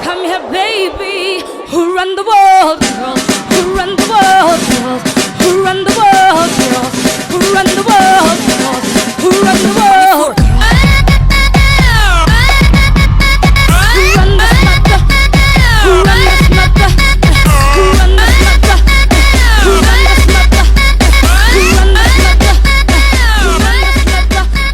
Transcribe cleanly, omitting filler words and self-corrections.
Come here, baby. Who run the world, girls? Who run the world, girls? Who run the world, girls? Who run the world, girls? Who run the world?